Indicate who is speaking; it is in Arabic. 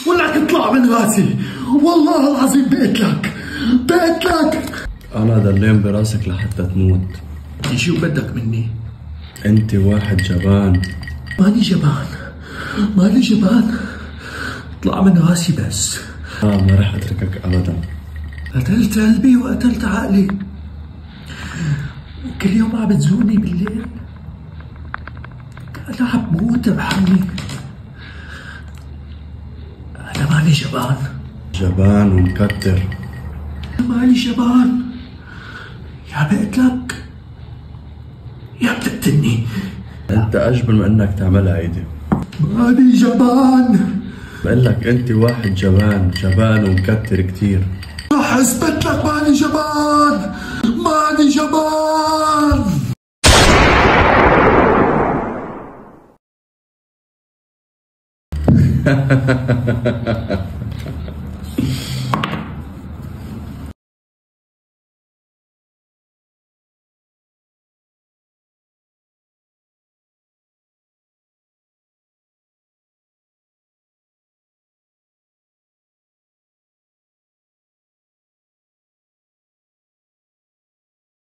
Speaker 1: ولك اطلع من راسي، والله العظيم بقتلك.
Speaker 2: انا دلين براسك لحتى تموت.
Speaker 1: شو بدك مني؟
Speaker 2: انت واحد جبان.
Speaker 1: ماني جبان، اطلع من راسي بس.
Speaker 2: ما رح اتركك ابدا.
Speaker 1: قتلت قلبي وقتلت عقلي، وكل يوم عم بتزورني بالليل. انا عم بموت بحالي. انا ماني
Speaker 2: جبان ومكتر.
Speaker 1: ماني جبان، يا بقتلك يا بتقتلني.
Speaker 2: انت اجبن من انك تعملها هيدي.
Speaker 1: ماني جبان،
Speaker 2: بقول لك انت واحد جبان ومكتر كتير.
Speaker 1: رح اثبت لك ماني جبان.